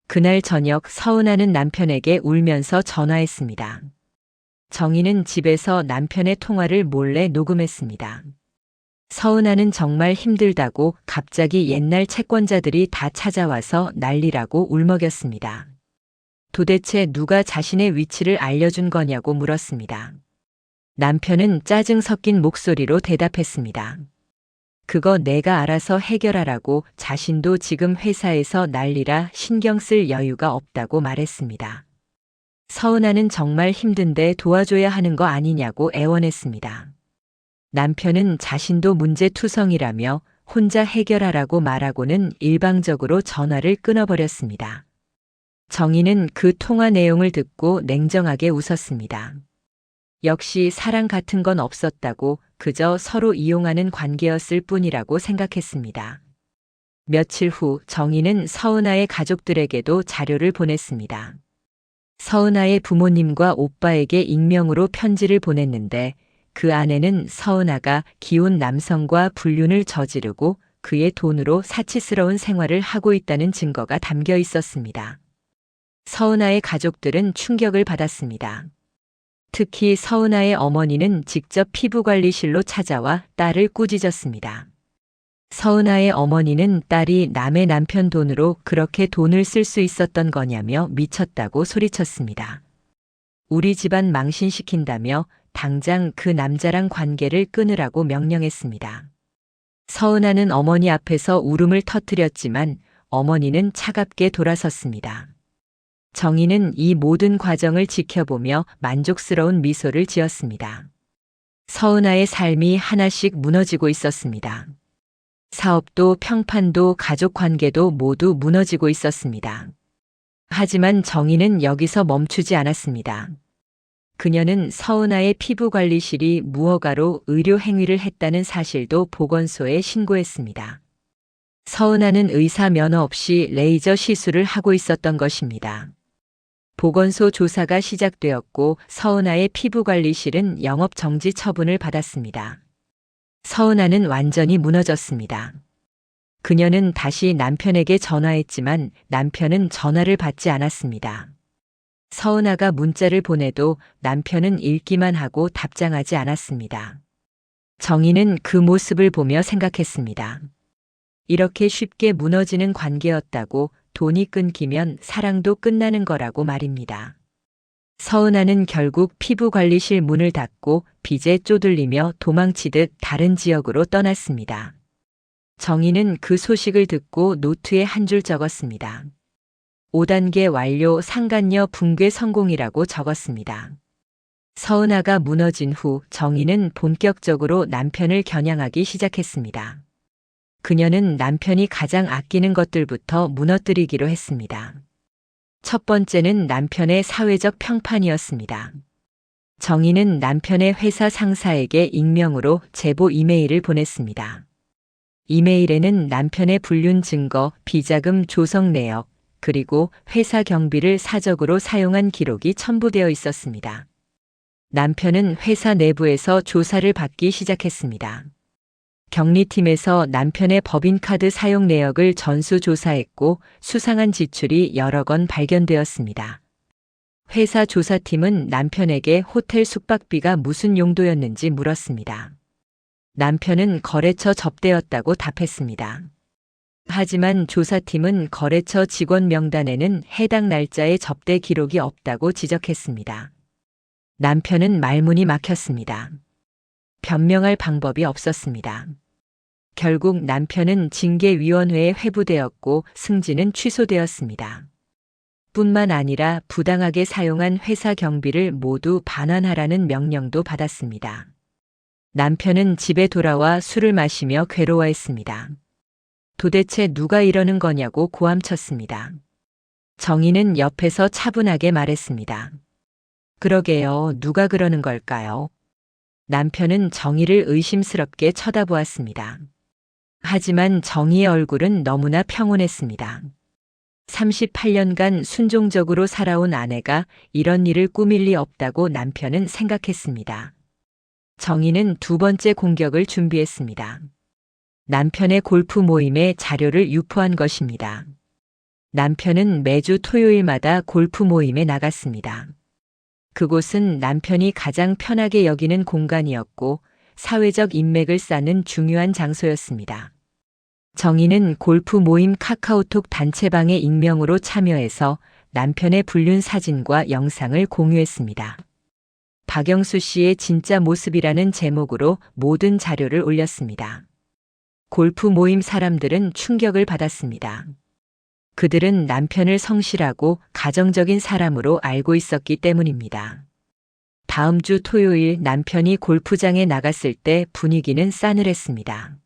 그날 저녁 서은아는 남편에게 울면서 전화했습니다. 정희는 집에서 남편의 통화를 몰래 녹음했습니다. 서은아는 정말 힘들다고 갑자기 옛날 채권자들이 다 찾아와서 난리라고 울먹였습니다. 도대체 누가 자신의 위치를 알려준 거냐고 물었습니다. 남편은 짜증 섞인 목소리로 대답했습니다. 그거 내가 알아서 해결하라고 자신도 지금 회사에서 난리라 신경 쓸 여유가 없다고 말했습니다. 서은아는 정말 힘든데 도와줘야 하는 거 아니냐고 애원했습니다. 남편은 자신도 문제투성이라며 혼자 해결하라고 말하고는 일방적으로 전화를 끊어버렸습니다. 정희는 그 통화 내용을 듣고 냉정하게 웃었습니다. 역시 사랑 같은 건 없었다고 그저 서로 이용하는 관계였을 뿐이라고 생각했습니다. 며칠 후 정희는 서은아의 가족들에게도 자료를 보냈습니다. 서은아의 부모님과 오빠에게 익명으로 편지를 보냈는데 그 안에는 서은아가 기혼 남성과 불륜을 저지르고 그의 돈으로 사치스러운 생활을 하고 있다는 증거가 담겨 있었습니다. 서은아의 가족들은 충격을 받았습니다. 특히 서은아의 어머니는 직접 피부관리실로 찾아와 딸을 꾸짖었습니다. 서은아의 어머니는 딸이 남의 남편 돈으로 그렇게 돈을 쓸 수 있었던 거냐며 미쳤다고 소리쳤습니다. 우리 집안 망신시킨다며 당장 그 남자랑 관계를 끊으라고 명령했습니다. 서은아는 어머니 앞에서 울음을 터뜨렸지만 어머니는 차갑게 돌아섰습니다. 정희는 이 모든 과정을 지켜보며 만족스러운 미소를 지었습니다. 서은아의 삶이 하나씩 무너지고 있었습니다. 사업도 평판도 가족 관계도 모두 무너지고 있었습니다. 하지만 정희는 여기서 멈추지 않았습니다. 그녀는 서은아의 피부관리실이 무허가로 의료 행위를 했다는 사실도 보건소에 신고했습니다. 서은아는 의사 면허 없이 레이저 시술을 하고 있었던 것입니다. 보건소 조사가 시작되었고 서은아의 피부관리실은 영업 정지 처분을 받았습니다. 서은아는 완전히 무너졌습니다. 그녀는 다시 남편에게 전화했지만 남편은 전화를 받지 않았습니다. 서은아가 문자를 보내도 남편은 읽기만 하고 답장하지 않았습니다. 정희는 그 모습을 보며 생각했습니다. 이렇게 쉽게 무너지는 관계였다고. 돈이 끊기면 사랑도 끝나는 거라고 말입니다. 서은아는 결국 피부관리실 문을 닫고 빚에 쪼들리며 도망치듯 다른 지역으로 떠났습니다. 정희는 그 소식을 듣고 노트에 한 줄 적었습니다. 5단계 완료, 상간녀 붕괴 성공이라고 적었습니다. 서은아가 무너진 후 정희는 본격적으로 남편을 겨냥하기 시작했습니다. 그녀는 남편이 가장 아끼는 것들부터 무너뜨리기로 했습니다. 첫 번째는 남편의 사회적 평판이었습니다. 정희는 남편의 회사 상사에게 익명으로 제보 이메일을 보냈습니다. 이메일에는 남편의 불륜 증거, 비자금 조성 내역, 그리고 회사 경비를 사적으로 사용한 기록이 첨부되어 있었습니다. 남편은 회사 내부에서 조사를 받기 시작했습니다. 격리팀에서 남편의 법인카드 사용 내역을 전수조사했고 수상한 지출이 여러 건 발견되었습니다. 회사 조사팀은 남편에게 호텔 숙박비가 무슨 용도였는지 물었습니다. 남편은 거래처 접대였다고 답했습니다. 하지만 조사팀은 거래처 직원 명단에는 해당 날짜의 접대 기록이 없다고 지적했습니다. 남편은 말문이 막혔습니다. 변명할 방법이 없었습니다. 결국 남편은 징계위원회에 회부되었고 승진은 취소되었습니다. 뿐만 아니라 부당하게 사용한 회사 경비를 모두 반환하라는 명령도 받았습니다. 남편은 집에 돌아와 술을 마시며 괴로워했습니다. 도대체 누가 이러는 거냐고 고함쳤습니다. 정희는 옆에서 차분하게 말했습니다. 그러게요, 누가 그러는 걸까요? 남편은 정희를 의심스럽게 쳐다보았습니다. 하지만 정희의 얼굴은 너무나 평온했습니다. 38년간 순종적으로 살아온 아내가 이런 일을 꾸밀 리 없다고 남편은 생각했습니다. 정희는 두 번째 공격을 준비했습니다. 남편의 골프 모임에 자료를 유포한 것입니다. 남편은 매주 토요일마다 골프 모임에 나갔습니다. 그곳은 남편이 가장 편하게 여기는 공간이었고 사회적 인맥을 쌓는 중요한 장소였습니다. 정희는 골프 모임 카카오톡 단체방에 익명으로 참여해서 남편의 불륜 사진과 영상을 공유했습니다. 박영수 씨의 진짜 모습이라는 제목으로 모든 자료를 올렸습니다. 골프 모임 사람들은 충격을 받았습니다. 그들은 남편을 성실하고 가정적인 사람으로 알고 있었기 때문입니다. 다음 주 토요일 남편이 골프장에 나갔을 때 분위기는 싸늘했습니다.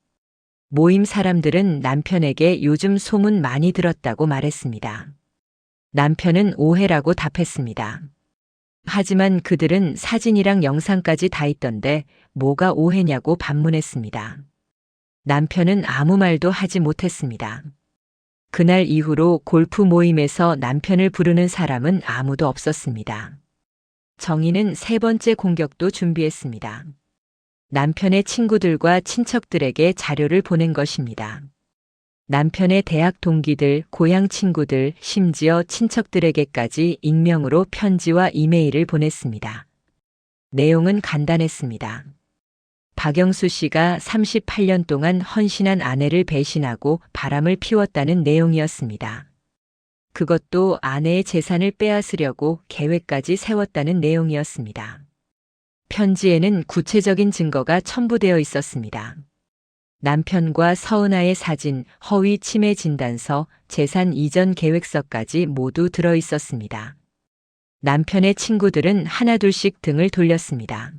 모임 사람들은 남편에게 요즘 소문 많이 들었다고 말했습니다. 남편은 오해라고 답했습니다. 하지만 그들은 사진이랑 영상까지 다 있던데 뭐가 오해냐고 반문했습니다. 남편은 아무 말도 하지 못했습니다. 그날 이후로 골프 모임에서 남편을 부르는 사람은 아무도 없었습니다. 정희는 세 번째 공격도 준비했습니다. 남편의 친구들과 친척들에게 자료를 보낸 것입니다. 남편의 대학 동기들, 고향 친구들, 심지어 친척들에게까지 익명으로 편지와 이메일을 보냈습니다. 내용은 간단했습니다. 박영수 씨가 38년 동안 헌신한 아내를 배신하고 바람을 피웠다는 내용이었습니다. 그것도 아내의 재산을 빼앗으려고 계획까지 세웠다는 내용이었습니다. 편지에는 구체적인 증거가 첨부되어 있었습니다. 남편과 서은아의 사진, 허위 치매 진단서, 재산 이전 계획서까지 모두 들어 있었습니다. 남편의 친구들은 하나둘씩 등을 돌렸습니다.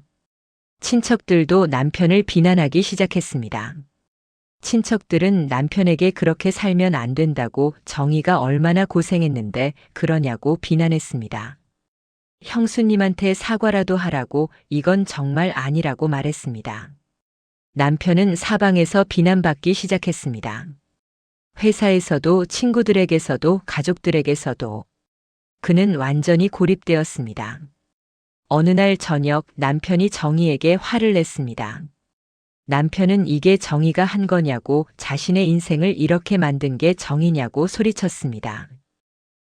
친척들도 남편을 비난하기 시작했습니다. 친척들은 남편에게 그렇게 살면 안 된다고, 정희가 얼마나 고생했는데 그러냐고 비난했습니다. 형수님한테 사과라도 하라고, 이건 정말 아니라고 말했습니다. 남편은 사방에서 비난받기 시작했습니다. 회사에서도, 친구들에게서도, 가족들에게서도. 그는 완전히 고립되었습니다. 어느 날 저녁 남편이 정희에게 화를 냈습니다. 남편은 이게 정희가 한 거냐고, 자신의 인생을 이렇게 만든 게 정희냐고 소리쳤습니다.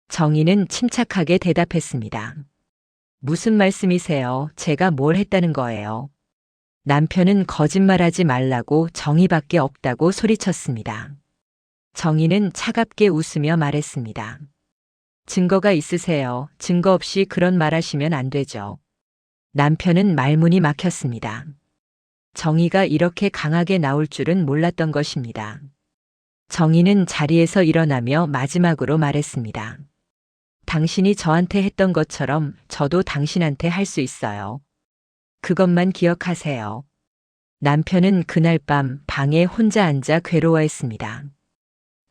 정희는 침착하게 대답했습니다. 무슨 말씀이세요? 제가 뭘 했다는 거예요? 남편은 거짓말하지 말라고, 정희밖에 없다고 소리쳤습니다. 정희는 차갑게 웃으며 말했습니다. 증거가 있으세요? 증거 없이 그런 말 하시면 안 되죠. 남편은 말문이 막혔습니다. 정희가 이렇게 강하게 나올 줄은 몰랐던 것입니다. 정희는 자리에서 일어나며 마지막으로 말했습니다. 당신이 저한테 했던 것처럼 저도 당신한테 할 수 있어요. 그것만 기억하세요. 남편은 그날 밤 방에 혼자 앉아 괴로워했습니다.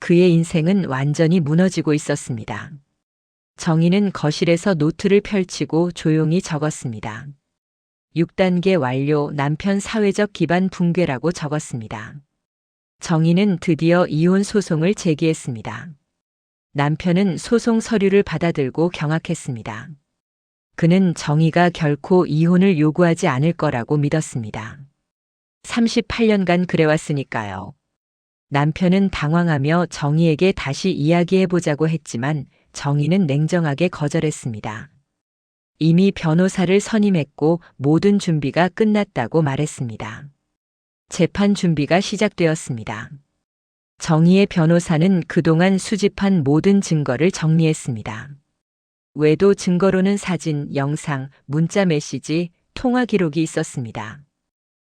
그의 인생은 완전히 무너지고 있었습니다. 정희는 거실에서 노트를 펼치고 조용히 적었습니다. 6단계 완료, 남편 사회적 기반 붕괴라고 적었습니다. 정희는 드디어 이혼 소송을 제기했습니다. 남편은 소송 서류를 받아들고 경악했습니다. 그는 정희가 결코 이혼을 요구하지 않을 거라고 믿었습니다. 38년간 그래왔으니까요. 남편은 당황하며 정희에게 다시 이야기해보자고 했지만 정희는 냉정하게 거절했습니다. 이미 변호사를 선임했고 모든 준비가 끝났다고 말했습니다. 재판 준비가 시작되었습니다. 정희의 변호사는 그동안 수집한 모든 증거를 정리했습니다. 외도 증거로는 사진, 영상, 문자 메시지, 통화 기록이 있었습니다.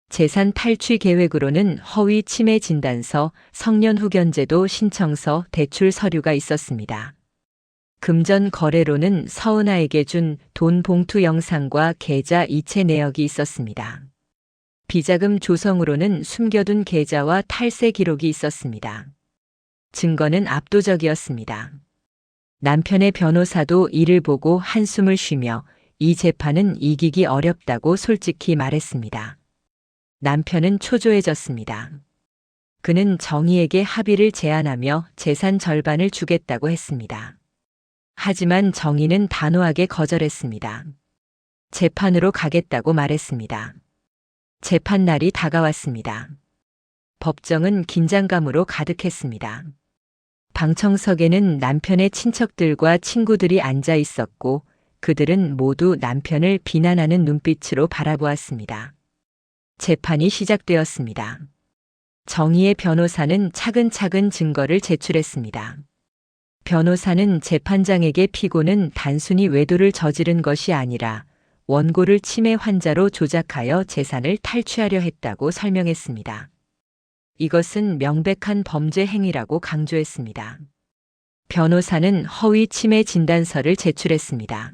재산 탈취 계획으로는 허위 치매 진단서, 성년 후견제도 신청서, 대출 서류가 있었습니다. 금전 거래로는 서은아에게 준 돈 봉투 영상과 계좌 이체 내역이 있었습니다. 비자금 조성으로는 숨겨둔 계좌와 탈세 기록이 있었습니다. 증거는 압도적이었습니다. 남편의 변호사도 이를 보고 한숨을 쉬며 이 재판은 이기기 어렵다고 솔직히 말했습니다. 남편은 초조해졌습니다. 그는 정희에게 합의를 제안하며 재산 절반을 주겠다고 했습니다. 하지만 정희는 단호하게 거절했습니다. 재판으로 가겠다고 말했습니다. 재판 날이 다가왔습니다. 법정은 긴장감으로 가득했습니다. 방청석에는 남편의 친척들과 친구들이 앉아 있었고 그들은 모두 남편을 비난하는 눈빛으로 바라보았습니다. 재판이 시작되었습니다. 정희의 변호사는 차근차근 증거를 제출했습니다. 변호사는 재판장에게 피고는 단순히 외도를 저지른 것이 아니라 원고를 치매 환자로 조작하여 재산을 탈취하려 했다고 설명했습니다. 이것은 명백한 범죄 행위라고 강조했습니다. 변호사는 허위 치매 진단서를 제출했습니다.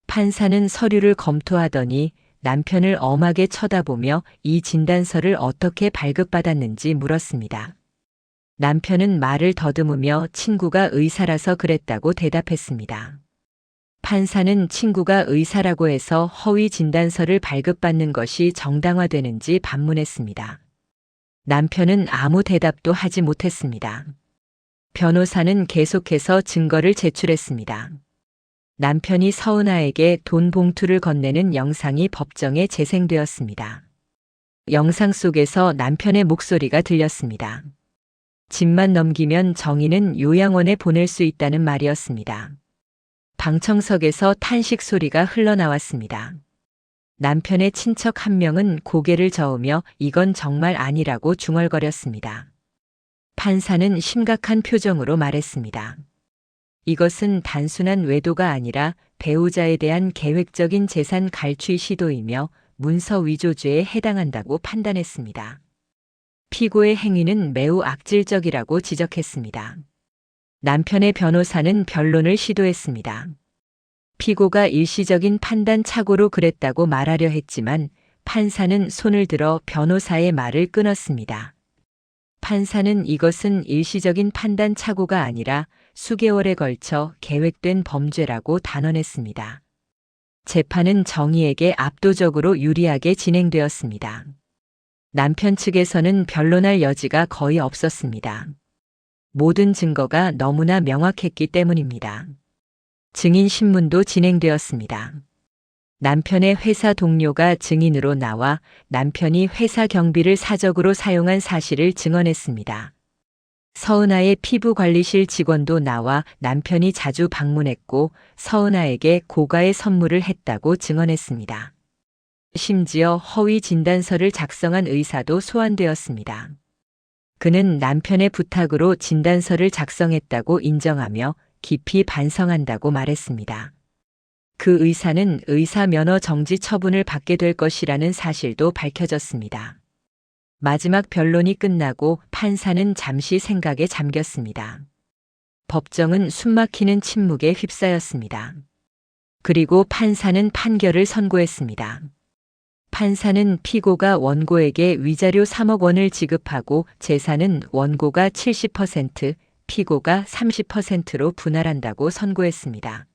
판사는 서류를 검토하더니 남편을 엄하게 쳐다보며 이 진단서를 어떻게 발급받았는지 물었습니다. 남편은 말을 더듬으며 친구가 의사라서 그랬다고 대답했습니다. 판사는 친구가 의사라고 해서 허위 진단서를 발급받는 것이 정당화되는지 반문했습니다. 남편은 아무 대답도 하지 못했습니다. 변호사는 계속해서 증거를 제출했습니다. 남편이 서은아에게 돈 봉투를 건네는 영상이 법정에 재생되었습니다. 영상 속에서 남편의 목소리가 들렸습니다. 집만 넘기면 정희는 요양원에 보낼 수 있다는 말이었습니다. 방청석에서 탄식 소리가 흘러나왔습니다. 남편의 친척 한 명은 고개를 저으며 이건 정말 아니라고 중얼거렸습니다. 판사는 심각한 표정으로 말했습니다. 이것은 단순한 외도가 아니라 배우자에 대한 계획적인 재산 갈취 시도이며 문서 위조죄에 해당한다고 판단했습니다. 피고의 행위는 매우 악질적이라고 지적했습니다. 남편의 변호사는 변론을 시도했습니다. 피고가 일시적인 판단 착오로 그랬다고 말하려 했지만 판사는 손을 들어 변호사의 말을 끊었습니다. 판사는 이것은 일시적인 판단 착오가 아니라 수개월에 걸쳐 계획된 범죄라고 단언했습니다. 재판은 정의에게 압도적으로 유리하게 진행되었습니다. 남편 측에서는 변론할 여지가 거의 없었습니다. 모든 증거가 너무나 명확했기 때문입니다. 증인 신문도 진행되었습니다. 남편의 회사 동료가 증인으로 나와 남편이 회사 경비를 사적으로 사용한 사실을 증언했습니다. 서은아의 피부관리실 직원도 나와 남편이 자주 방문했고 서은아에게 고가의 선물을 했다고 증언했습니다. 심지어 허위 진단서를 작성한 의사도 소환되었습니다. 그는 남편의 부탁으로 진단서를 작성했다고 인정하며 깊이 반성한다고 말했습니다. 그 의사는 의사 면허 정지 처분을 받게 될 것이라는 사실도 밝혀졌습니다. 마지막 변론이 끝나고 판사는 잠시 생각에 잠겼습니다. 법정은 숨막히는 침묵에 휩싸였습니다. 그리고 판사는 판결을 선고했습니다. 판사는 피고가 원고에게 위자료 3억 원을 지급하고 재산은 원고가 70%, 피고가 30%로 분할한다고 선고했습니다.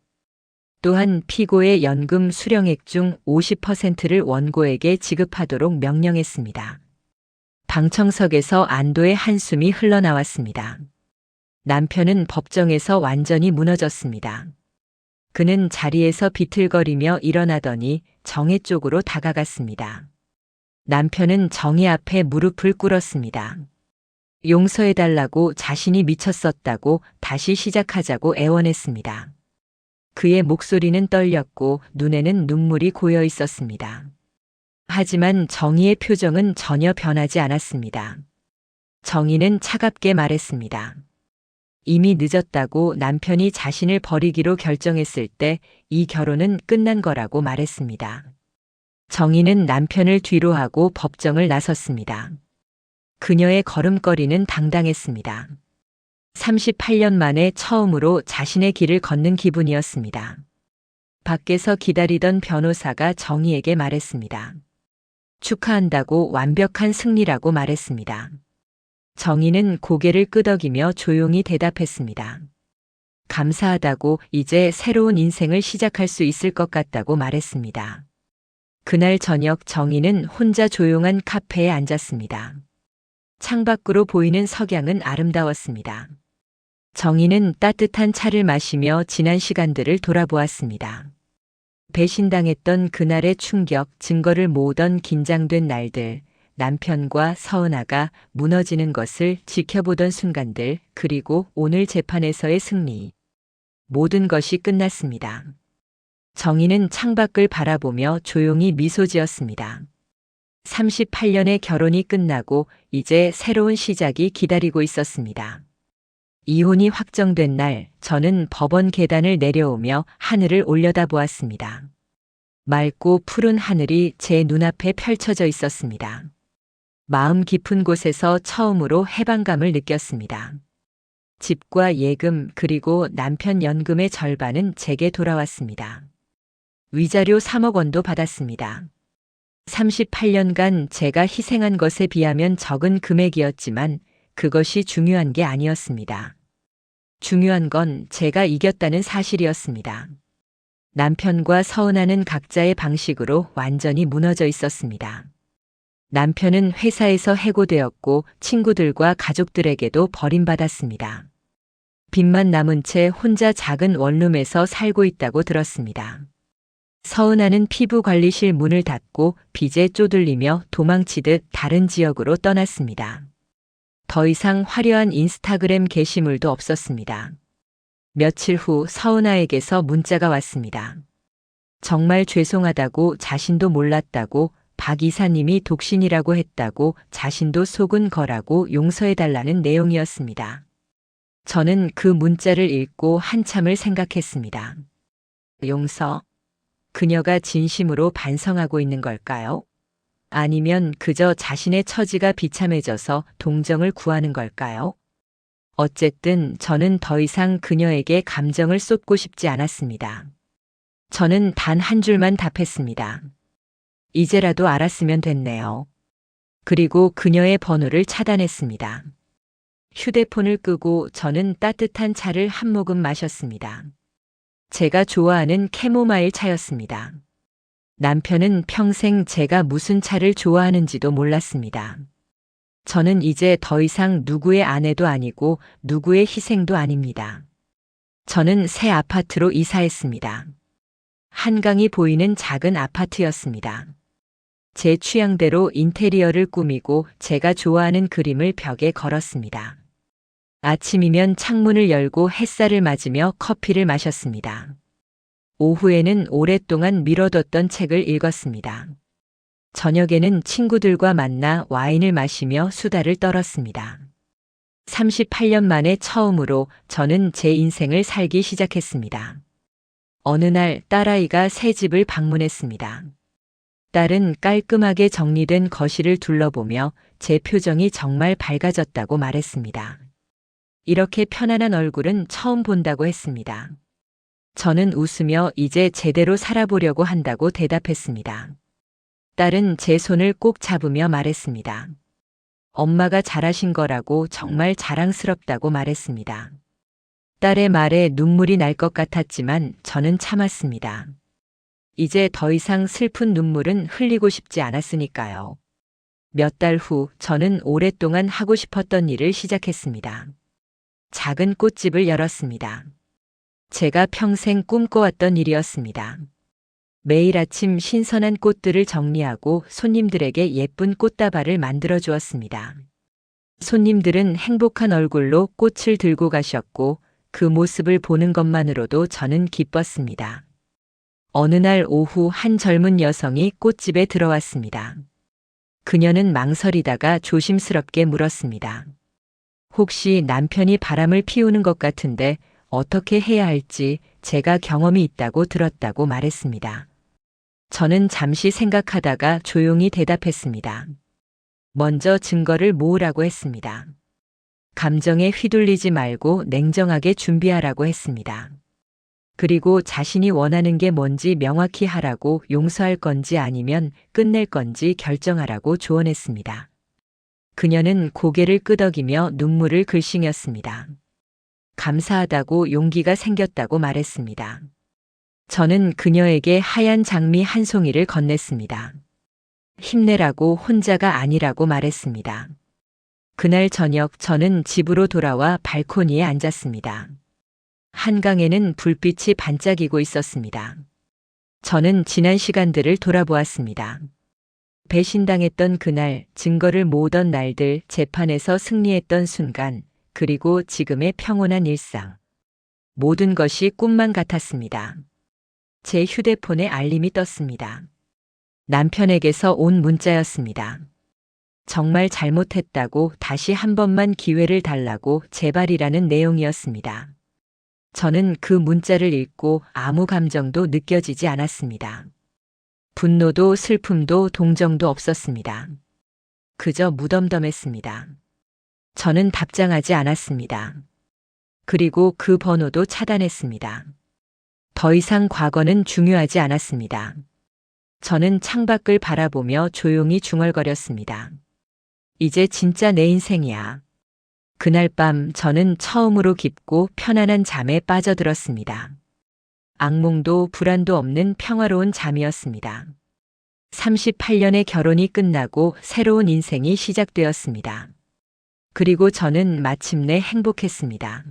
또한 피고의 연금 수령액 중 50%를 원고에게 지급하도록 명령했습니다. 방청석에서 안도의 한숨이 흘러나왔습니다. 남편은 법정에서 완전히 무너졌습니다. 그는 자리에서 비틀거리며 일어나더니 정혜 쪽으로 다가갔습니다. 남편은 정혜 앞에 무릎을 꿇었습니다. 용서해달라고 자신이 미쳤었다고 다시 시작하자고 애원했습니다. 그의 목소리는 떨렸고 눈에는 눈물이 고여 있었습니다. 하지만 정희의 표정은 전혀 변하지 않았습니다. 정희는 차갑게 말했습니다. 이미 늦었다고 남편이 자신을 버리기로 결정했을 때 이 결혼은 끝난 거라고 말했습니다. 정희는 남편을 뒤로 하고 법정을 나섰습니다. 그녀의 걸음걸이는 당당했습니다. 38년 만에 처음으로 자신의 길을 걷는 기분이었습니다. 밖에서 기다리던 변호사가 정희에게 말했습니다. 축하한다고 완벽한 승리라고 말했습니다. 정희는 고개를 끄덕이며 조용히 대답했습니다. 감사하다고 이제 새로운 인생을 시작할 수 있을 것 같다고 말했습니다. 그날 저녁 정희는 혼자 조용한 카페에 앉았습니다. 창밖으로 보이는 석양은 아름다웠습니다. 정희는 따뜻한 차를 마시며 지난 시간들을 돌아보았습니다. 배신당했던 그날의 충격, 증거를 모으던 긴장된 날들, 남편과 서은아가 무너지는 것을 지켜보던 순간들, 그리고 오늘 재판에서의 승리. 모든 것이 끝났습니다. 정희는 창밖을 바라보며 조용히 미소 지었습니다. 38년의 결혼이 끝나고 이제 새로운 시작이 기다리고 있었습니다. 이혼이 확정된 날, 저는 법원 계단을 내려오며 하늘을 올려다보았습니다. 맑고 푸른 하늘이 제 눈앞에 펼쳐져 있었습니다. 마음 깊은 곳에서 처음으로 해방감을 느꼈습니다. 집과 예금 그리고 남편 연금의 절반은 제게 돌아왔습니다. 위자료 3억 원도 받았습니다. 38년간 제가 희생한 것에 비하면 적은 금액이었지만 그것이 중요한 게 아니었습니다. 중요한 건 제가 이겼다는 사실이었습니다. 남편과 서은아는 각자의 방식으로 완전히 무너져 있었습니다. 남편은 회사에서 해고되었고 친구들과 가족들에게도 버림받았습니다. 빚만 남은 채 혼자 작은 원룸에서 살고 있다고 들었습니다. 서은아는 피부관리실 문을 닫고 빚에 쪼들리며 도망치듯 다른 지역으로 떠났습니다. 더 이상 화려한 인스타그램 게시물도 없었습니다. 며칠 후 서은아에게서 문자가 왔습니다. 정말 죄송하다고, 자신도 몰랐다고, 박 이사님이 독신이라고 했다고, 자신도 속은 거라고 용서해달라는 내용이었습니다. 저는 그 문자를 읽고 한참을 생각했습니다. 용서? 그녀가 진심으로 반성하고 있는 걸까요? 아니면 그저 자신의 처지가 비참해져서 동정을 구하는 걸까요? 어쨌든 저는 더 이상 그녀에게 감정을 쏟고 싶지 않았습니다. 저는 단 한 줄만 답했습니다. 이제라도 알았으면 됐네요. 그리고 그녀의 번호를 차단했습니다. 휴대폰을 끄고 저는 따뜻한 차를 한 모금 마셨습니다. 제가 좋아하는 캐모마일 차였습니다. 남편은 평생 제가 무슨 차를 좋아하는지도 몰랐습니다. 저는 이제 더 이상 누구의 아내도 아니고 누구의 희생도 아닙니다. 저는 새 아파트로 이사했습니다. 한강이 보이는 작은 아파트였습니다. 제 취향대로 인테리어를 꾸미고 제가 좋아하는 그림을 벽에 걸었습니다. 아침이면 창문을 열고 햇살을 맞으며 커피를 마셨습니다. 오후에는 오랫동안 미뤄뒀던 책을 읽었습니다. 저녁에는 친구들과 만나 와인을 마시며 수다를 떨었습니다. 38년 만에 처음으로 저는 제 인생을 살기 시작했습니다. 어느 날 딸아이가 새 집을 방문했습니다. 딸은 깔끔하게 정리된 거실을 둘러보며 제 표정이 정말 밝아졌다고 말했습니다. 이렇게 편안한 얼굴은 처음 본다고 했습니다. 저는 웃으며 이제 제대로 살아보려고 한다고 대답했습니다. 딸은 제 손을 꼭 잡으며 말했습니다. 엄마가 잘하신 거라고 정말 자랑스럽다고 말했습니다. 딸의 말에 눈물이 날 것 같았지만 저는 참았습니다. 이제 더 이상 슬픈 눈물은 흘리고 싶지 않았으니까요. 몇 달 후 저는 오랫동안 하고 싶었던 일을 시작했습니다. 작은 꽃집을 열었습니다. 제가 평생 꿈꿔왔던 일이었습니다. 매일 아침 신선한 꽃들을 정리하고 손님들에게 예쁜 꽃다발을 만들어 주었습니다. 손님들은 행복한 얼굴로 꽃을 들고 가셨고 그 모습을 보는 것만으로도 저는 기뻤습니다. 어느 날 오후 한 젊은 여성이 꽃집에 들어왔습니다. 그녀는 망설이다가 조심스럽게 물었습니다. 혹시 남편이 바람을 피우는 것 같은데 어떻게 해야 할지 제가 경험이 있다고 들었다고 말했습니다. 저는 잠시 생각하다가 조용히 대답했습니다. 먼저 증거를 모으라고 했습니다. 감정에 휘둘리지 말고 냉정하게 준비하라고 했습니다. 그리고 자신이 원하는 게 뭔지 명확히 하라고 용서할 건지 아니면 끝낼 건지 결정하라고 조언했습니다. 그녀는 고개를 끄덕이며 눈물을 글썽였습니다. 감사하다고 용기가 생겼다고 말했습니다. 저는 그녀에게 하얀 장미 한 송이를 건넸습니다. 힘내라고 혼자가 아니라고 말했습니다. 그날 저녁 저는 집으로 돌아와 발코니에 앉았습니다. 한강에는 불빛이 반짝이고 있었습니다. 저는 지난 시간들을 돌아보았습니다. 배신당했던 그날, 증거를 모으던 날들, 재판에서 승리했던 순간, 그리고 지금의 평온한 일상. 모든 것이 꿈만 같았습니다. 제 휴대폰에 알림이 떴습니다. 남편에게서 온 문자였습니다. 정말 잘못했다고 다시 한 번만 기회를 달라고 제발이라는 내용이었습니다. 저는 그 문자를 읽고 아무 감정도 느껴지지 않았습니다. 분노도 슬픔도 동정도 없었습니다. 그저 무덤덤했습니다. 저는 답장하지 않았습니다. 그리고 그 번호도 차단했습니다. 더 이상 과거는 중요하지 않았습니다. 저는 창밖을 바라보며 조용히 중얼거렸습니다. 이제 진짜 내 인생이야. 그날 밤 저는 처음으로 깊고 편안한 잠에 빠져들었습니다. 악몽도 불안도 없는 평화로운 잠이었습니다. 38년의 결혼이 끝나고 새로운 인생이 시작되었습니다. 그리고 저는 마침내 행복했습니다.